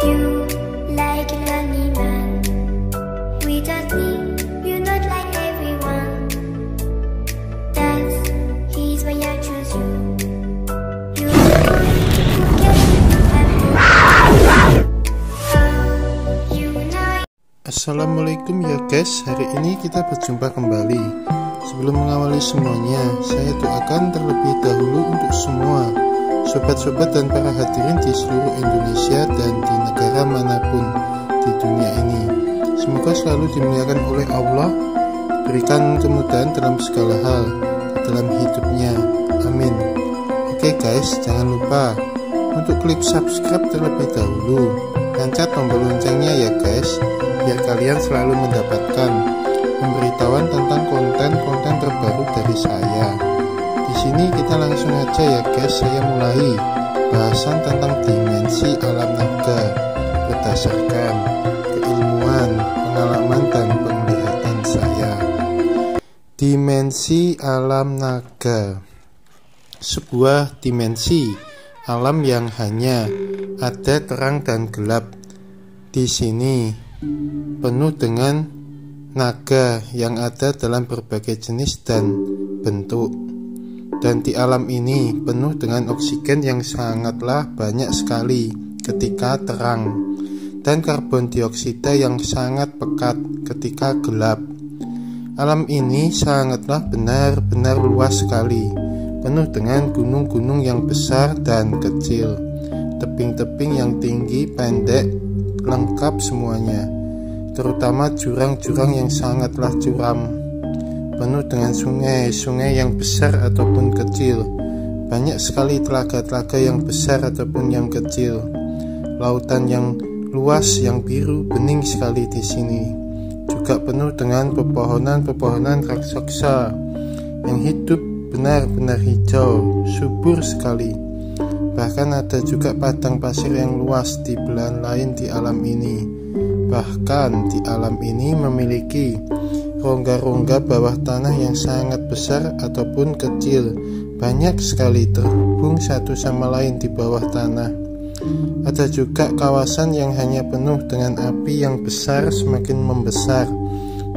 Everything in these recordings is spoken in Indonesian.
You like a lonely man without me, you're not like everyone. That's he's why I choose you. You're the boy who gets me happy. You know. Assalamualaikum ya guys, hari ini kita berjumpa kembali. Sebelum mengawali semuanya, saya doakan terlebih dahulu untuk semua sobat-sobat dan para hadirin di seluruh Indonesia dan di negara manapun di dunia ini. Semoga selalu dimuliakan oleh Allah, diberikan kemudahan dalam segala hal dalam hidupnya. Amin. Oke guys, jangan lupa untuk klik subscribe terlebih dahulu, pencet tombol loncengnya ya guys, biar kalian selalu mendapatkan pemberitahuan tentang konten-konten terbaru dari saya. Di sini kita langsung aja ya guys, saya mulai bahasan tentang dimensi alam naga berdasarkan keilmuan, pengalaman dan penglihatan saya. Dimensi alam naga, sebuah dimensi alam yang hanya ada terang dan gelap. Di sini penuh dengan naga yang ada dalam berbagai jenis dan bentuk. Dan di alam ini penuh dengan oksigen yang sangatlah banyak sekali ketika terang, dan karbon dioksida yang sangat pekat ketika gelap. Alam ini sangatlah benar-benar luas sekali, penuh dengan gunung-gunung yang besar dan kecil, tebing-tebing yang tinggi, pendek, lengkap semuanya. Terutama jurang-jurang yang sangatlah curam, penuh dengan sungai-sungai yang besar ataupun kecil. Banyak sekali telaga-telaga yang besar ataupun yang kecil. Lautan yang luas, yang biru, bening sekali di sini. Juga penuh dengan pepohonan-pepohonan raksasa yang hidup benar-benar hijau, subur sekali. Bahkan ada juga padang pasir yang luas di belahan lain di alam ini. Bahkan di alam ini memiliki rongga-rongga bawah tanah yang sangat besar ataupun kecil, banyak sekali terhubung satu sama lain di bawah tanah. Ada juga kawasan yang hanya penuh dengan api yang besar semakin membesar,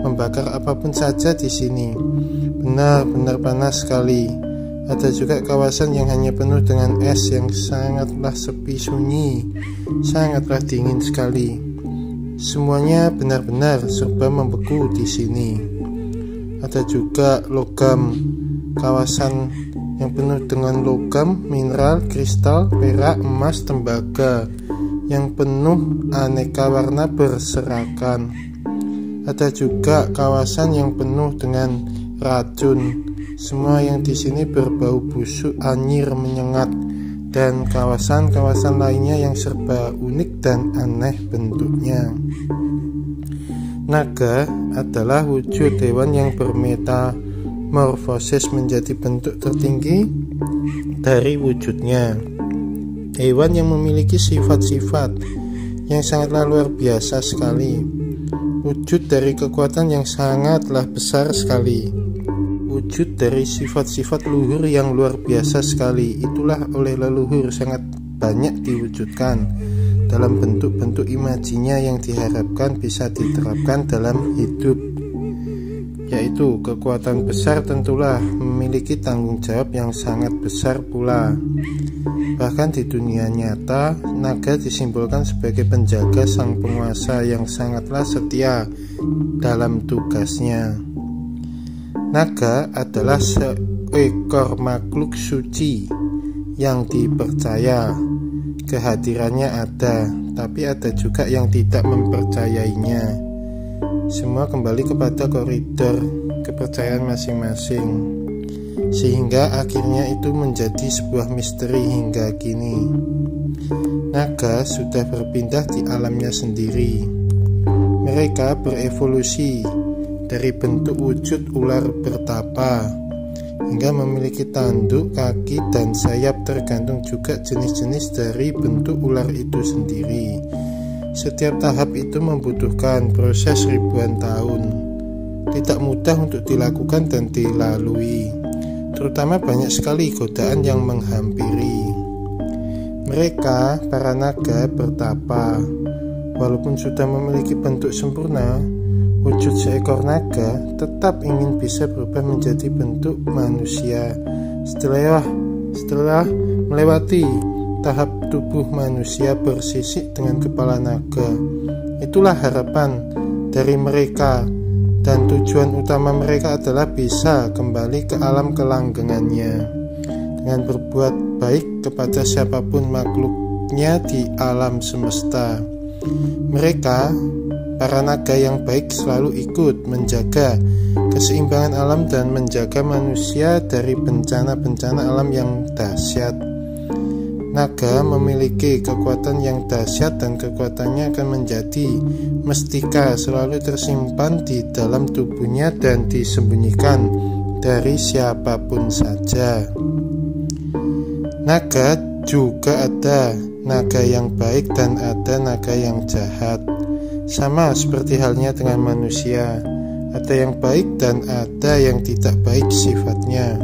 membakar apapun saja di sini. Benar-benar panas sekali. Ada juga kawasan yang hanya penuh dengan es yang sangatlah sepi sunyi, sangatlah dingin sekali. Semuanya benar-benar serba membeku di sini. Ada juga logam, kawasan yang penuh dengan logam, mineral, kristal, perak, emas, tembaga, yang penuh aneka warna berserakan. Ada juga kawasan yang penuh dengan racun. Semua yang di sini berbau busuk, anyir, menyengat, dan kawasan-kawasan lainnya yang serba unik dan aneh bentuknya. Naga adalah wujud hewan yang bermetamorfosis menjadi bentuk tertinggi dari wujudnya. Hewan yang memiliki sifat-sifat yang sangatlah luar biasa sekali. Wujud dari kekuatan yang sangatlah besar sekali. Wujud dari sifat-sifat luhur yang luar biasa sekali. Itulah oleh leluhur sangat banyak diwujudkan dalam bentuk-bentuk imajinya yang diharapkan bisa diterapkan dalam hidup, yaitu kekuatan besar tentulah memiliki tanggung jawab yang sangat besar pula. Bahkan di dunia nyata, naga disimbolkan sebagai penjaga sang penguasa yang sangatlah setia dalam tugasnya. Naga adalah seekor makhluk suci yang dipercaya kehadirannya ada, tapi ada juga yang tidak mempercayainya. Semua kembali kepada koridor kepercayaan masing-masing, sehingga akhirnya itu menjadi sebuah misteri hingga kini. Naga sudah berpindah di alamnya sendiri. Mereka berevolusi dari bentuk wujud ular bertapa hingga memiliki tanduk, kaki, dan sayap, tergantung juga jenis-jenis dari bentuk ular itu sendiri. Setiap tahap itu membutuhkan proses ribuan tahun. Tidak mudah untuk dilakukan dan dilalui, terutama banyak sekali godaan yang menghampiri. Mereka, para naga, bertapa. Walaupun sudah memiliki bentuk sempurna, wujud seekor naga tetap ingin bisa berubah menjadi bentuk manusia setelah melewati tahap tubuh manusia bersisik dengan kepala naga. Itulah harapan dari mereka, dan tujuan utama mereka adalah bisa kembali ke alam kelanggengannya dengan berbuat baik kepada siapapun makhluknya di alam semesta. Mereka, para naga yang baik, selalu ikut menjaga keseimbangan alam dan menjaga manusia dari bencana-bencana alam yang dahsyat. Naga memiliki kekuatan yang dahsyat dan kekuatannya akan menjadi mestika, selalu tersimpan di dalam tubuhnya dan disembunyikan dari siapapun saja. Naga juga ada naga yang baik dan ada naga yang jahat. Sama seperti halnya dengan manusia, ada yang baik dan ada yang tidak baik sifatnya.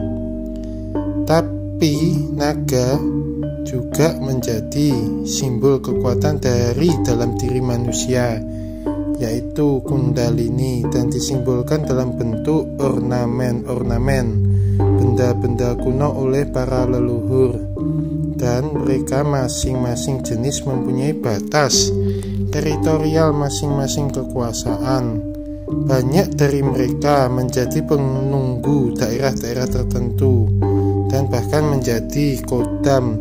Tapi naga juga menjadi simbol kekuatan dari dalam diri manusia, yaitu Kundalini, dan disimbolkan dalam bentuk ornamen-ornamen, benda-benda kuno oleh para leluhur. Dan mereka masing-masing jenis mempunyai batas teritorial masing-masing kekuasaan. Banyak dari mereka menjadi penunggu daerah-daerah tertentu dan bahkan menjadi kodam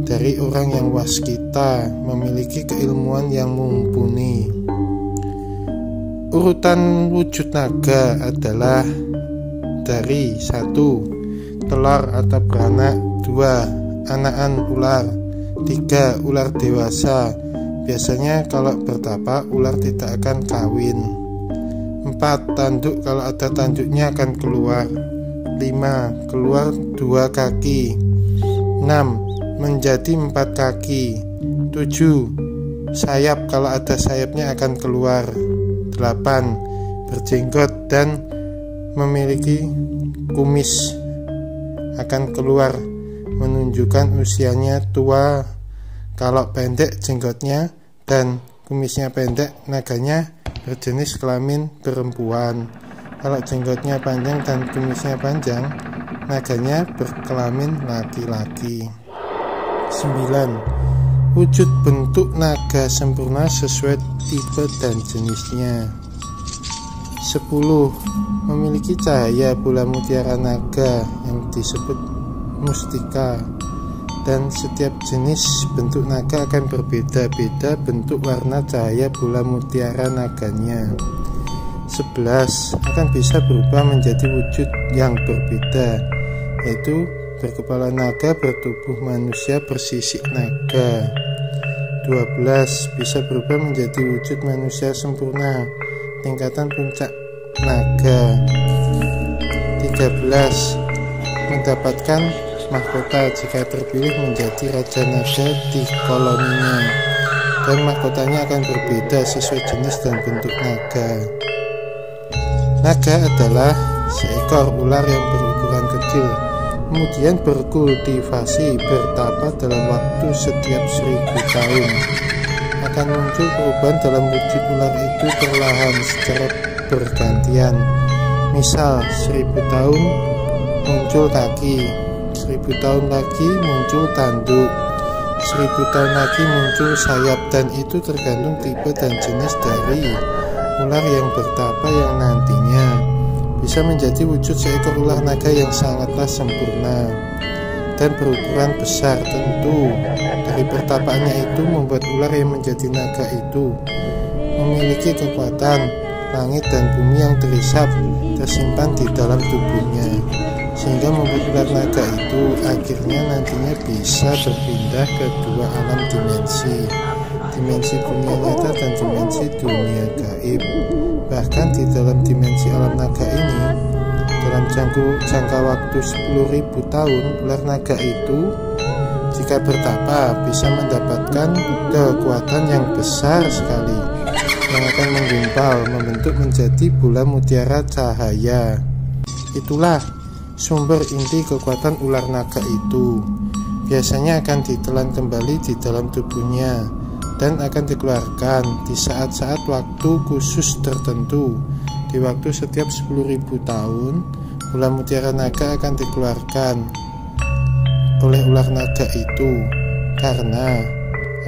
dari orang yang waskita, memiliki keilmuan yang mumpuni. Urutan wujud naga adalah dari 1. Telur atau beranak, 2. Anakan ular, 3. Ular dewasa. Biasanya kalau bertapa, ular tidak akan kawin. 4. Tanduk, kalau ada tanduknya akan keluar. 5. Keluar 2 kaki. 6. Menjadi 4 kaki. 7. Sayap, kalau ada sayapnya akan keluar. 8. Berjenggot dan memiliki kumis akan keluar, menunjukkan usianya tua. Kalau pendek jenggotnya dan kumisnya pendek, naganya berjenis kelamin perempuan. Kalau jenggotnya panjang dan kumisnya panjang, naganya berkelamin laki-laki. 9. Wujud bentuk naga sempurna sesuai tipe dan jenisnya. 10. Memiliki cahaya bola mutiara naga yang disebut mustika, dan setiap jenis bentuk naga akan berbeda-beda bentuk warna cahaya bola mutiara naganya. 11. Akan bisa berubah menjadi wujud yang berbeda, yaitu berkepala naga, bertubuh manusia, bersisik naga. 12. Bisa berubah menjadi wujud manusia sempurna, tingkatan puncak naga. 13. Mendapatkan mahkota jika terpilih menjadi raja naga di koloninya, dan mahkotanya akan berbeda sesuai jenis dan bentuk naga. Naga adalah seekor ular yang berukuran kecil, kemudian berkultivasi, bertapa dalam waktu setiap 1000 tahun. Akan muncul perubahan dalam wujud ular itu perlahan secara bergantian. Misal 1000 tahun muncul kaki, 1000 tahun lagi muncul tanduk, 1000 tahun lagi muncul sayap, dan itu tergantung tipe dan jenis dari ular yang bertapa yang nantinya bisa menjadi wujud seekor ular naga yang sangatlah sempurna dan berukuran besar. Tentu dari pertapaannya itu membuat ular yang menjadi naga itu memiliki kekuatan. Langit dan bumi yang tersimpan di dalam tubuhnya, sehingga membuat ular naga itu akhirnya nantinya bisa berpindah ke 2 alam dimensi, dimensi dunia nyata dan dimensi dunia gaib. Bahkan di dalam dimensi alam naga ini, dalam jangka waktu 10.000 tahun, ular naga itu jika bertapa bisa mendapatkan kekuatan yang besar sekali, yang akan menggumpal, membentuk menjadi bola mutiara cahaya. Itulah sumber inti kekuatan ular naga itu. biasanya akan ditelan kembali di dalam tubuhnya dan akan dikeluarkan di saat-saat waktu khusus tertentu. Di waktu setiap 10.000 tahun, bola mutiara naga akan dikeluarkan oleh ular naga itu karena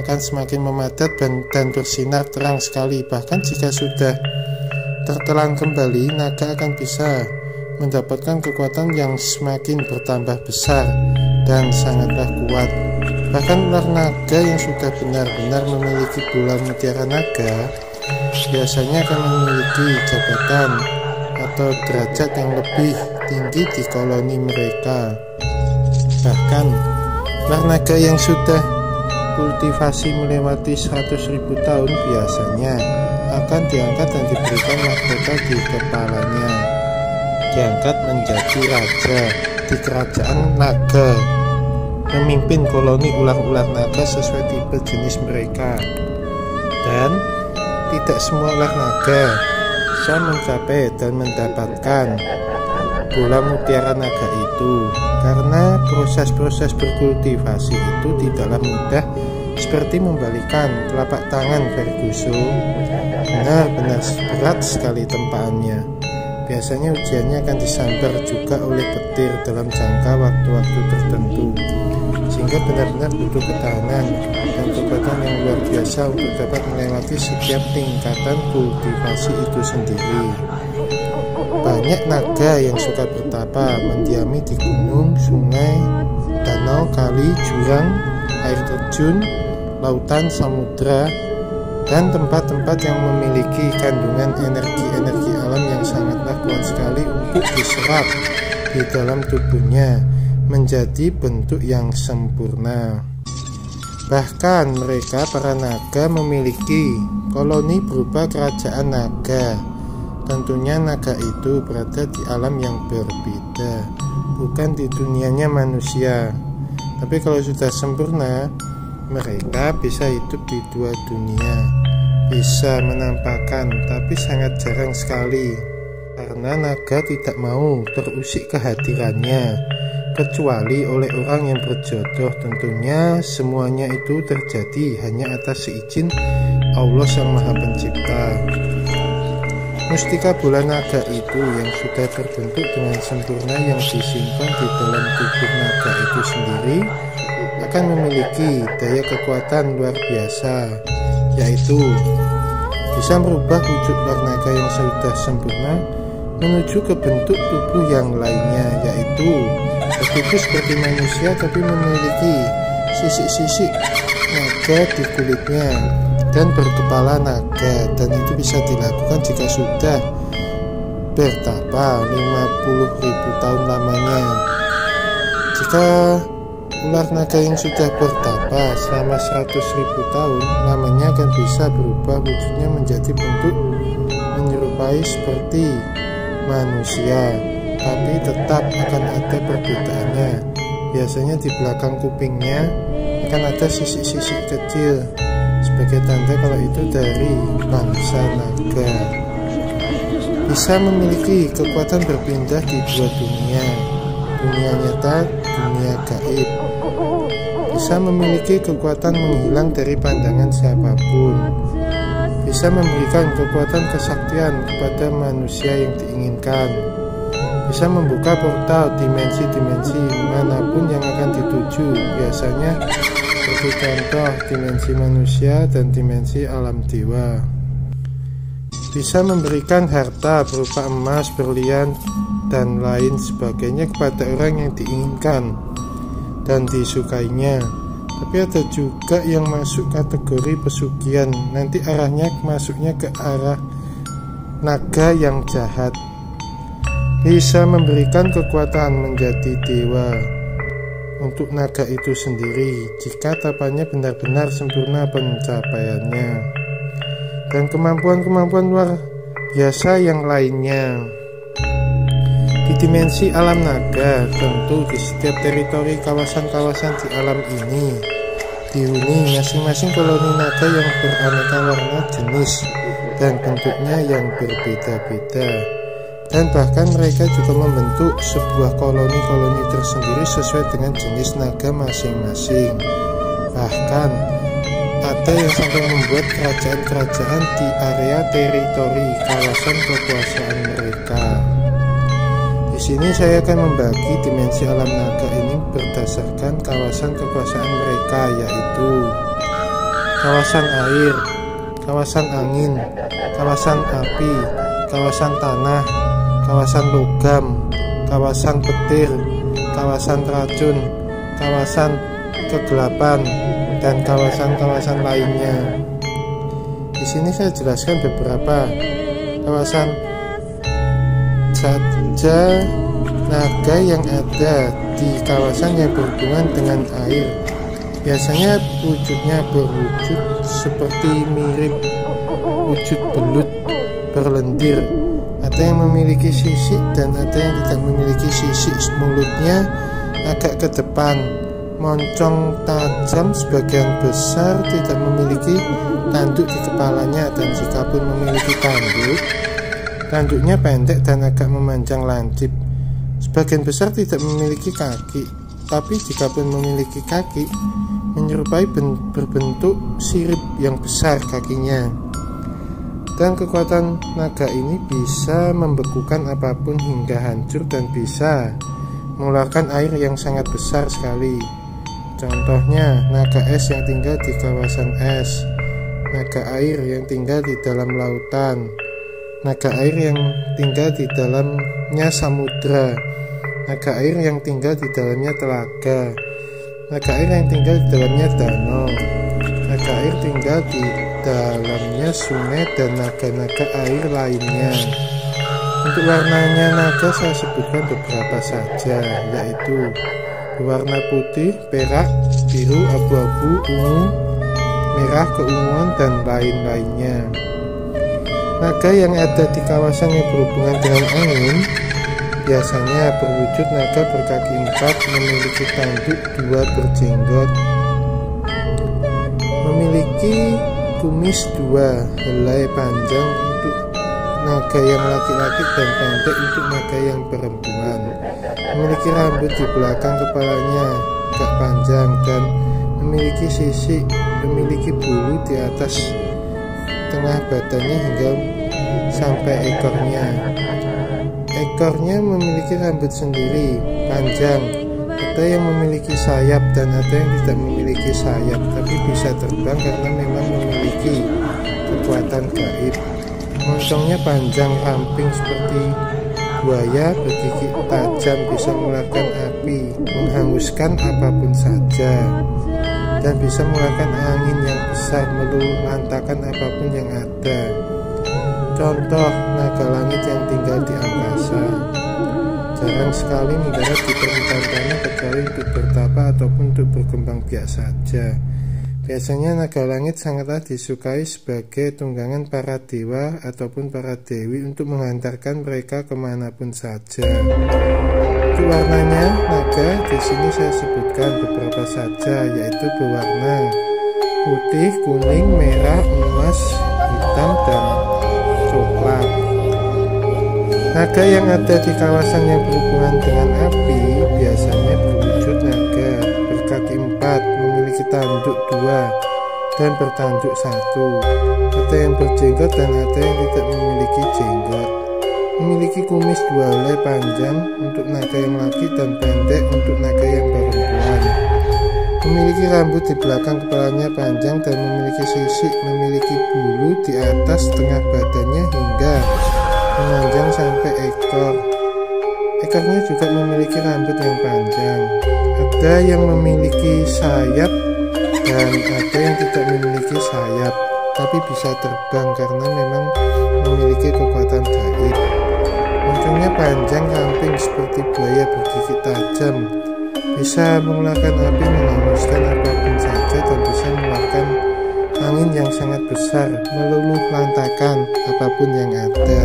akan semakin memadat dan bersinar terang sekali. Bahkan jika sudah tertelan kembali, naga akan bisa mendapatkan kekuatan yang semakin bertambah besar dan sangatlah kuat. Bahkan ular naga yang sudah benar-benar memiliki bola mutiara naga biasanya akan memiliki jabatan atau derajat yang lebih tinggi di koloni mereka. Bahkan ular naga yang sudah kultivasi melewati 100.000 tahun biasanya akan diangkat dan diberikan mahkota di kepalanya, diangkat menjadi raja di kerajaan naga, memimpin koloni ular-ular naga sesuai tipe jenis mereka. Dan tidak semua ular naga bisa mencapai dan mendapatkan bola mutiara naga itu karena proses-proses berkultivasi itu tidaklah mudah, seperti membalikan telapak tangan Ferguson. Benar-benar berat sekali tempaannya. Biasanya ujiannya akan disambar juga oleh petir dalam jangka waktu-waktu tertentu, sehingga benar-benar butuh ketahanan dan kekuatan yang luar biasa untuk dapat melewati setiap tingkatan kultivasi itu sendiri. Banyak naga yang suka bertapa, mendiami di gunung, sungai, danau, kali, jurang, air terjun, lautan, samudra, dan tempat-tempat yang memiliki kandungan energi-energi alam yang sangatlah kuat sekali untuk diserap di dalam tubuhnya menjadi bentuk yang sempurna. Bahkan mereka, para naga, memiliki koloni berupa kerajaan naga. Tentunya naga itu berada di alam yang berbeda, bukan di dunianya manusia. Tapi kalau sudah sempurna, mereka bisa hidup di dua dunia, bisa menampakkan, tapi sangat jarang sekali karena naga tidak mau terusik kehadirannya kecuali oleh orang yang berjodoh. Tentunya semuanya itu terjadi hanya atas seizin Allah Sang Maha Pencipta. Mustika bola naga itu yang sudah terbentuk dengan sempurna yang disimpan di dalam tubuh naga itu sendiri akan memiliki daya kekuatan luar biasa, yaitu bisa merubah wujud ular naga yang sudah sempurna menuju ke bentuk tubuh yang lainnya, yaitu bertubuh seperti manusia tapi memiliki sisik-sisik naga di kulitnya dan berkepala naga. Dan itu bisa dilakukan jika sudah bertapa 50.000 tahun lamanya. Jika ular naga yang sudah bertapa selama 100.000 tahun lamanya akan bisa berubah wujudnya menjadi bentuk menyerupai seperti manusia, tapi tetap akan ada perbedaannya. Biasanya di belakang kupingnya akan ada sisik-sisik kecil sebagai tanda kalau itu dari bangsa naga. Bisa memiliki kekuatan berpindah di dua dunia, dunia nyata, dunia gaib. Bisa memiliki kekuatan menghilang dari pandangan siapapun. Bisa memberikan kekuatan kesaktian kepada manusia yang diinginkan. Bisa membuka portal dimensi-dimensi manapun yang akan dituju, biasanya seperti contoh dimensi manusia dan dimensi alam dewa. Bisa memberikan harta berupa emas, berlian, dan lain sebagainya kepada orang yang diinginkan dan disukainya. Tapi ada juga yang masuk kategori pesugihan, nanti arahnya masuknya ke arah naga yang jahat. Bisa memberikan kekuatan menjadi dewa untuk naga itu sendiri jika tapanya benar-benar sempurna pencapaiannya, dan kemampuan-kemampuan luar biasa yang lainnya. Di dimensi alam naga, tentu di setiap teritori kawasan-kawasan di alam ini dihuni masing-masing koloni naga yang beraneka warna, jenis, dan bentuknya yang berbeda-beda. Dan bahkan mereka juga membentuk sebuah koloni-koloni tersendiri sesuai dengan jenis naga masing-masing. Bahkan ada yang sampai membuat kerajaan-kerajaan di area teritori kawasan kekuasaan mereka. Di sini saya akan membagi dimensi alam naga ini berdasarkan kawasan kekuasaan mereka, yaitu kawasan air, kawasan angin, kawasan api, kawasan tanah, kawasan logam, kawasan petir, kawasan racun, kawasan kegelapan, dan kawasan-kawasan lainnya. Di sini saya jelaskan beberapa kawasan saja naga yang ada di kawasan yang berhubungan dengan air. Biasanya wujudnya berwujud seperti mirip wujud belut berlendir. Ada yang memiliki sisik dan ada yang tidak memiliki sisik. Mulutnya agak ke depan, moncong tajam, sebagian besar tidak memiliki tanduk di kepalanya, dan jikapun memiliki tanduknya pendek dan agak memanjang lancip. Sebagian besar tidak memiliki kaki, tapi jikapun memiliki kaki, menyerupai berbentuk sirip yang besar kakinya. Dan kekuatan naga ini bisa membekukan apapun hingga hancur dan bisa mengeluarkan air yang sangat besar sekali. Contohnya naga es yang tinggal di kawasan es, naga air yang tinggal di dalam lautan, naga air yang tinggal di dalamnya samudra, naga air yang tinggal di dalamnya telaga, naga air yang tinggal di dalamnya danau, naga air tinggal di dalamnya sungai, dan naga-naga air lainnya. Untuk warnanya naga saya sebutkan beberapa saja, yaitu berwarna putih, perak, biru, abu-abu, ungu, merah, keunguan, dan lain-lainnya. Naga yang ada di kawasan yang berhubungan dengan angin biasanya berwujud naga berkaki 4, memiliki tanduk 2 berjenggot, memiliki kumis 2 helai panjang untuk naga yang laki-laki dan pendek untuk naga yang perempuan, memiliki rambut di belakang kepalanya agak panjang dan memiliki sisik, memiliki bulu di atas tengah badannya hingga sampai ekornya. Ekornya memiliki rambut sendiri panjang. Ada yang memiliki sayap dan ada yang tidak memiliki sayap, tapi bisa terbang karena memang memiliki kekuatan gaib. Moncongnya panjang ramping seperti buaya, bergigi tajam, bisa mengeluarkan api, menghanguskan apapun saja, dan bisa mengeluarkan angin yang besar, meluluhlantakan apapun yang ada. Contoh naga langit yang tinggal di angkasa, jarang sekali mendarat di permukaan tanah kecuali untuk bertapa ataupun untuk berkembang biak saja. Biasanya naga langit sangatlah disukai sebagai tunggangan para dewa ataupun para dewi untuk menghantarkan mereka kemanapun saja. Untuk warnanya naga di sini saya sebutkan beberapa saja, yaitu berwarna putih, kuning, merah, emas, hitam, dan coklat. Naga yang ada di kawasan yang berhubungan dengan api biasanya berwujud naga berkaki 4, memiliki tanduk 2 dan bertanduk 1. Ada yang berjenggot dan ada yang tidak memiliki jenggot. Memiliki kumis 2 helai panjang untuk naga yang laki dan pendek untuk naga yang perempuan. Memiliki rambut di belakang kepalanya panjang dan memiliki sisik, memiliki bulu di atas tengah badannya hingga memanjang sampai ekor. Ekornya juga memiliki rambut yang panjang. Ada yang memiliki sayap dan ada yang tidak memiliki sayap, tapi bisa terbang karena memang memiliki kekuatan gaib. Moncongnya panjang ramping seperti buaya bergigi tajam, bisa mengeluarkan api, menghanguskan apapun saja, dan bisa mengeluarkan angin yang sangat besar, meluluhlantakan apapun yang ada.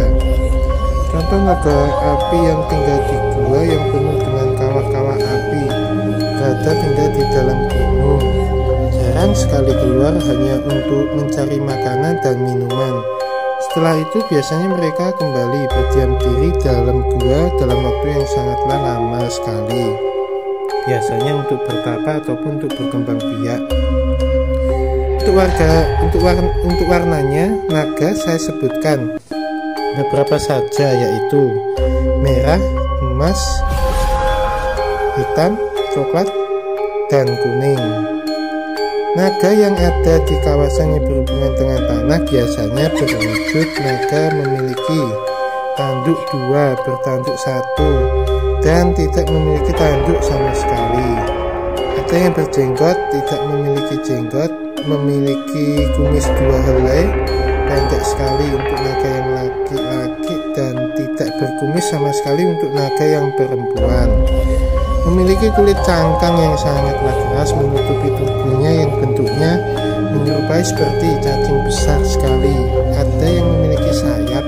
Contoh naga api yang tinggal di gua yang penuh dengan kawah-kawah api, berada tinggal di dalam gunung, jarang sekali keluar hanya untuk mencari makanan dan minuman. Setelah itu biasanya mereka kembali berdiam diri dalam gua dalam waktu yang sangatlah lama sekali. Biasanya untuk bertapa ataupun untuk berkembang biak. Untuk warnanya naga saya sebutkan beberapa saja, yaitu merah, emas, hitam, coklat, dan kuning. Naga yang ada di kawasan yang berhubungan dengan tanah biasanya berwujud naga memiliki tanduk 2, bertanduk 1, dan tidak memiliki tanduk sama sekali. Ada yang berjenggot, tidak memiliki jenggot, memiliki kumis 2 helai, pendek sekali untuk naga yang laki-laki, dan tidak berkumis sama sekali untuk naga yang perempuan. Memiliki kulit cangkang yang sangatlah keras menutupi tubuhnya yang bentuknya menyerupai seperti cacing besar sekali. Ada yang memiliki sayap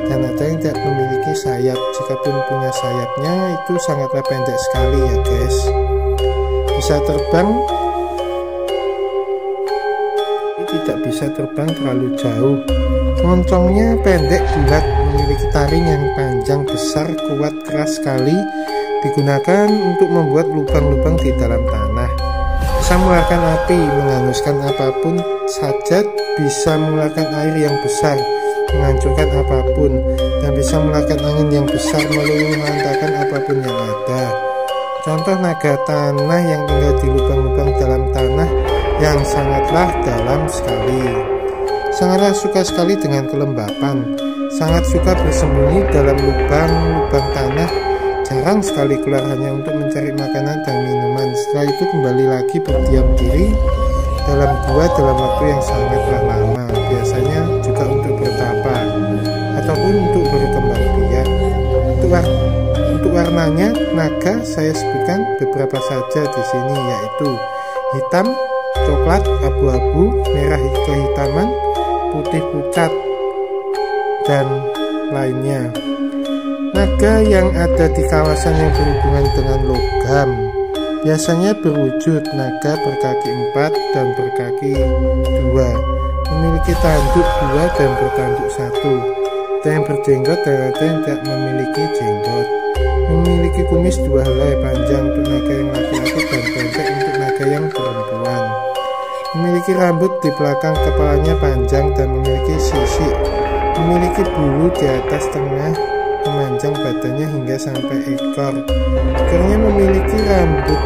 dan ada yang tidak memiliki sayap. Jikapun punya sayapnya itu sangatlah pendek sekali ya guys. Bisa terbang, tidak bisa terbang terlalu jauh. Moncongnya pendek bulat, memiliki taring yang panjang besar, kuat, keras sekali, digunakan untuk membuat lubang-lubang di dalam tanah. Bisa mengeluarkan api, menghanguskan apapun saja, bisa mengeluarkan air yang besar, menghancurkan apapun, dan bisa mengeluarkan angin yang besar, meluluhlantakkan apapun yang ada. Contoh naga tanah yang tinggal di lubang-lubang dalam tanah yang sangatlah dalam sekali. Sangatlah suka sekali dengan kelembapan, sangat suka bersembunyi dalam lubang-lubang tanah, jarang sekali keluar hanya untuk mencari makanan dan minuman. Setelah itu kembali lagi berdiam diri dalam gua dalam waktu yang sangatlah lama, biasanya juga untuk bertapa ataupun untuk berkembang biak. Untuk warnanya naga saya sebutkan beberapa saja di sini, yaitu hitam, coklat, abu-abu, merah kehitaman, putih pucat, dan lainnya. Naga yang ada di kawasan yang berhubungan dengan logam biasanya berwujud naga berkaki 4 dan berkaki 2, memiliki tanduk 2 dan bertanduk 1. Ada yang berjenggot dan ada yang tidak memiliki jenggot. Memiliki kumis 2 helai panjang untuk naga yang laki-laki dan pendek untuk naga yang perempuan. Memiliki rambut di belakang kepalanya panjang dan memiliki sisik. Memiliki bulu di atas tengah, memanjang badannya hingga sampai ekor. Ekornya memiliki rambut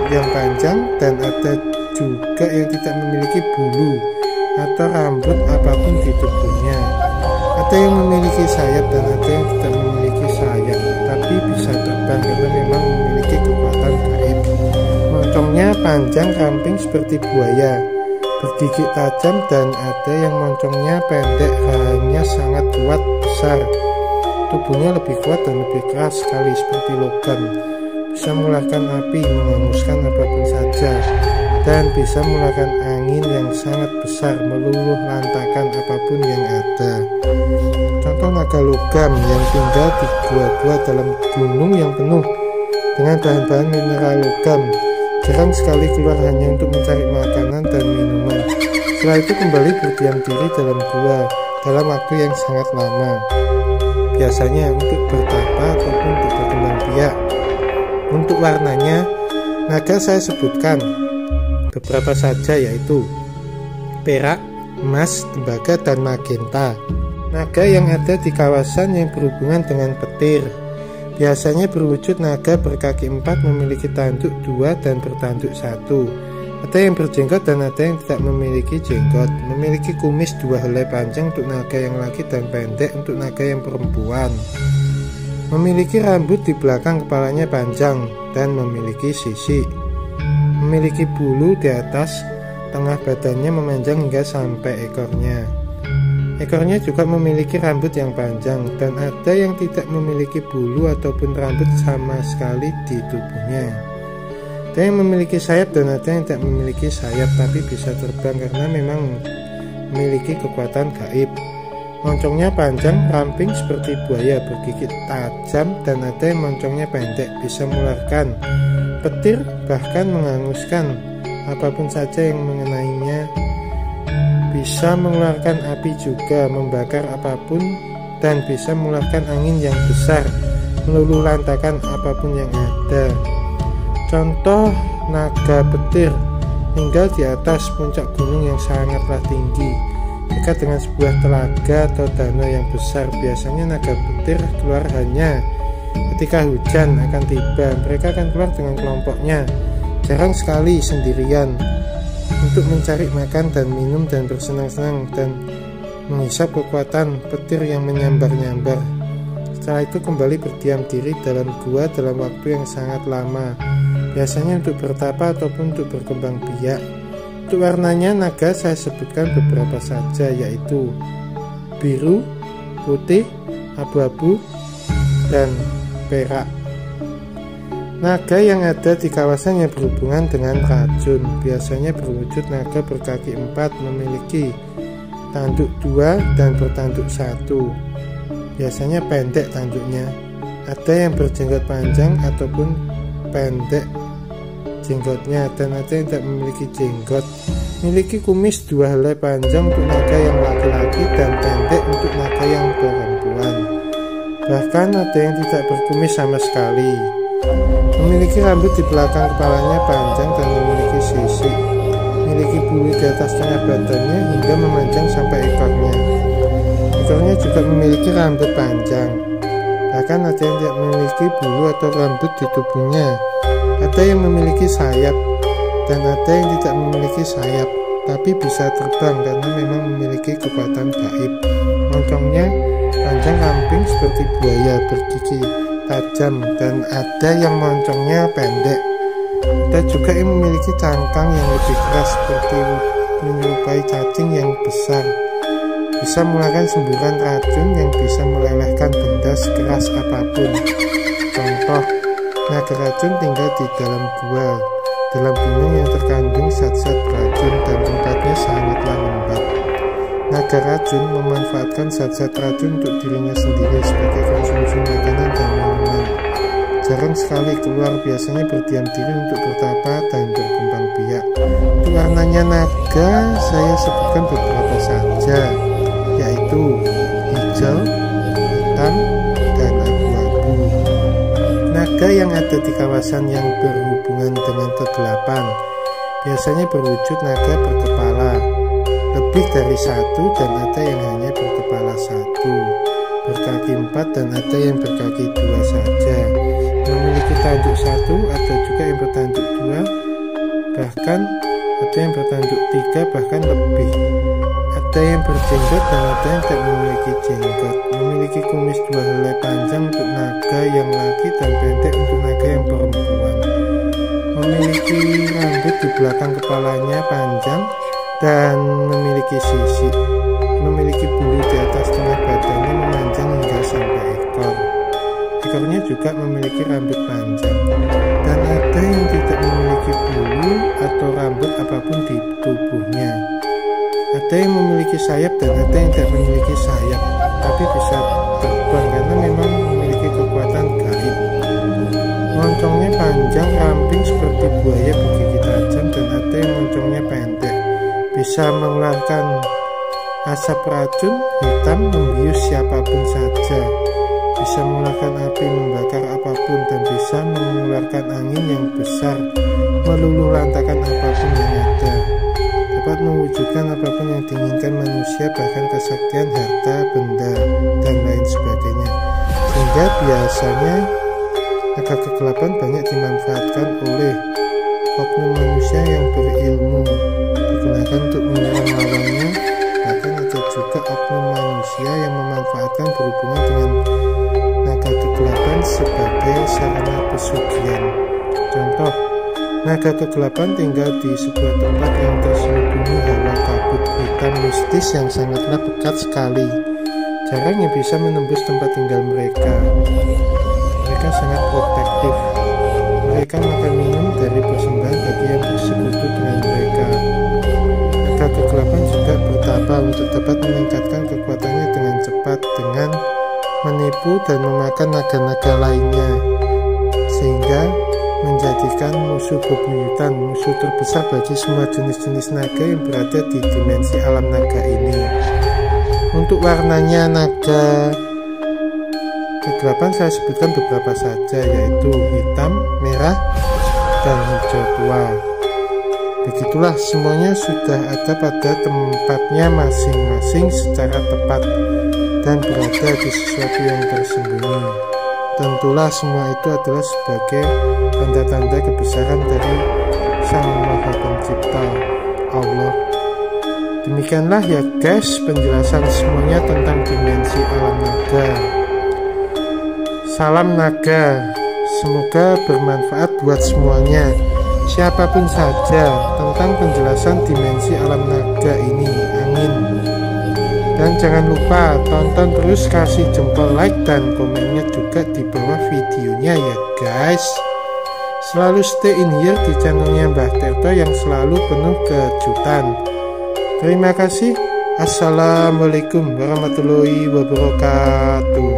yang panjang dan ada juga yang tidak memiliki bulu atau rambut apapun di tubuhnya. Ada yang memiliki sayap dan ada yang tidak memiliki sayap, tapi bisa terbang karena memang memiliki kekuatan gaib. Moncongnya panjang ramping seperti buaya, bergigi tajam, dan ada yang moncongnya pendek, hanya sangat kuat besar. Tubuhnya lebih kuat dan lebih keras sekali seperti logam. Bisa mengeluarkan api, menghanguskan apapun saja, dan bisa mengeluarkan angin yang sangat besar, meluluh lantakan apapun yang ada. Contoh naga logam yang tinggal di gua-gua dalam gunung yang penuh dengan bahan-bahan mineral logam. Jarang sekali keluar hanya untuk mencari makanan dan minuman. Setelah itu kembali berdiam diri dalam gua dalam waktu yang sangat lama, biasanya untuk bertapa ataupun untuk berkembang biak. Untuk warnanya, naga saya sebutkan beberapa saja, yaitu perak, emas, tembaga, dan magenta. Naga yang ada di kawasan yang berhubungan dengan petir biasanya berwujud naga berkaki 4, memiliki tanduk 2 dan bertanduk 1. Ada yang berjenggot dan ada yang tidak memiliki jenggot. Memiliki kumis 2 helai panjang untuk naga yang laki dan pendek untuk naga yang perempuan. Memiliki rambut di belakang kepalanya panjang dan memiliki sisik. Memiliki bulu di atas tengah badannya memanjang hingga sampai ekornya. Ekornya juga memiliki rambut yang panjang dan ada yang tidak memiliki bulu ataupun rambut sama sekali di tubuhnya. Ada yang memiliki sayap dan ada yang tidak memiliki sayap tapi bisa terbang karena memang memiliki kekuatan gaib. Moncongnya panjang, ramping seperti buaya, bergigi tajam, dan ada yang moncongnya pendek, bisa mengeluarkan petir bahkan menghanguskan apapun saja yang mengenainya. bisa mengeluarkan api juga, membakar apapun, dan bisa mengeluarkan angin yang besar, meluluhlantakkan apapun yang ada. Contoh, naga petir tinggal di atas puncak gunung yang sangatlah tinggi, dekat dengan sebuah telaga atau danau yang besar. Biasanya naga petir keluar hanya ketika hujan akan tiba. Mereka akan keluar dengan kelompoknya, jarang sekali sendirian, untuk mencari makan dan minum dan bersenang-senang dan menghisap kekuatan petir yang menyambar-nyambar. Setelah itu kembali berdiam diri dalam gua dalam waktu yang sangat lama, biasanya untuk bertapa ataupun untuk berkembang biak. Untuk warnanya naga saya sebutkan beberapa saja, yaitu biru, putih, abu-abu, dan perak. Naga yang ada di kawasan yang berhubungan dengan racun biasanya berwujud naga berkaki 4, memiliki tanduk 2 dan bertanduk 1. Biasanya pendek tanduknya. Ada yang berjenggot panjang ataupun pendek jenggotnya, dan ada yang tidak memiliki jenggot. Memiliki kumis 2 helai panjang untuk naga yang laki-laki dan pendek untuk naga yang perempuan. Bahkan ada yang tidak berkumis sama sekali. Memiliki rambut di belakang kepalanya panjang dan memiliki sisik. Memiliki bulu di atas tengah badannya hingga memanjang sampai ekornya. Ekornya juga memiliki rambut panjang. Bahkan ada yang tidak memiliki bulu atau rambut di tubuhnya. Ada yang memiliki sayap dan ada yang tidak memiliki sayap, tapi bisa terbang karena memang memiliki kekuatan gaib. Moncongnya panjang ramping seperti buaya, bergigi tajam, dan ada yang moncongnya pendek. Ada juga yang memiliki cangkang yang lebih keras seperti menyerupai cacing yang besar. Bisa mengeluarkan semburan racun yang bisa melelehkan benda sekeras apapun. Contoh, naga racun tinggal di dalam gua, dalam gunung yang terkandung zat-zat racun dan tempatnya sangatlah lembab. Naga racun memanfaatkan zat-zat racun untuk dirinya sendiri sebagai konsumsi makanan dan minuman. Jarang sekali keluar, biasanya berdiam diri untuk bertapa dan berkembang biak. Untuk warnanya naga saya sebutkan beberapa saja, yaitu hijau, hitam, dan abu-abu. Naga yang ada di kawasan yang berhubungan dengan kegelapan biasanya berwujud naga berkepala lebih dari 1, dan ada yang hanya berkepala 1, berkaki 4, dan ada yang berkaki 2 saja. Memiliki tanduk 1, ada juga yang bertanduk 2, bahkan ada yang bertanduk 3, bahkan lebih. Ada yang berjenggot dan ada yang tidak memiliki jenggot. Memiliki kumis 2 helai panjang untuk naga yang laki dan pendek untuk naga yang perempuan. Memiliki rambut di belakang kepalanya panjang dan memiliki sisik. Memiliki bulu di atas tengah badannya memanjang hingga sampai ekor. Ekornya juga memiliki rambut panjang. Dan ada yang tidak memiliki bulu atau rambut apapun di tubuhnya. Ada yang memiliki sayap dan ada yang tidak memiliki sayap, tapi bisa terbang karena memang memiliki kekuatan gaib. Moncongnya panjang ramping seperti buaya bergigi tajam, dan ada yang moncongnya pendek. Bisa mengeluarkan asap racun hitam membius siapapun saja. Bisa mengeluarkan api membakar apapun, dan bisa mengeluarkan angin yang besar meluluhlantakkan apapun yang ada. Dapat mewujudkan apapun yang diinginkan manusia, bahkan kesaktian harta, benda, dan lain sebagainya. Sehingga biasanya naga kegelapan banyak dimanfaatkan oleh oknum manusia yang berilmu, digunakan untuk menyerang lawannya. Bahkan ada juga oknum manusia yang memanfaatkan berhubungan dengan naga kegelapan sebagai sarana pesugihan. Contoh, naga kegelapan tinggal di sebuah tempat yang terselubungi hawa kabut hitam mistis yang sangatlah pekat sekali. Jarang yang bisa menembus tempat tinggal mereka. Mereka sangat protektif. Mereka makan minum dari persembahan bagi yang bersekutu dengan mereka. Naga kegelapan juga bertapa untuk dapat meningkatkan kekuatannya dengan cepat dengan menipu dan memakan naga-naga lainnya, sehingga menjadikan musuh bebuyutan, musuh terbesar bagi semua jenis-jenis naga yang berada di dimensi alam naga ini. Untuk warnanya naga kegelapan saya sebutkan beberapa saja, yaitu hitam, merah, dan hijau tua. Begitulah, semuanya sudah ada pada tempatnya masing-masing secara tepat dan berada di sesuatu yang tersembunyi. Tentulah semua itu adalah sebagai tanda-tanda kebesaran dari Sang Maha Pencipta, Allah. Demikianlah ya guys penjelasan semuanya tentang dimensi alam naga. Salam naga, semoga bermanfaat buat semuanya, siapapun saja, tentang penjelasan dimensi alam naga ini. Amin. Dan jangan lupa tonton terus, kasih jempol like dan komennya juga di bawah videonya ya guys. Selalu stay in here di channelnya Mbah Tirto yang selalu penuh kejutan. Terima kasih. Assalamualaikum warahmatullahi wabarakatuh.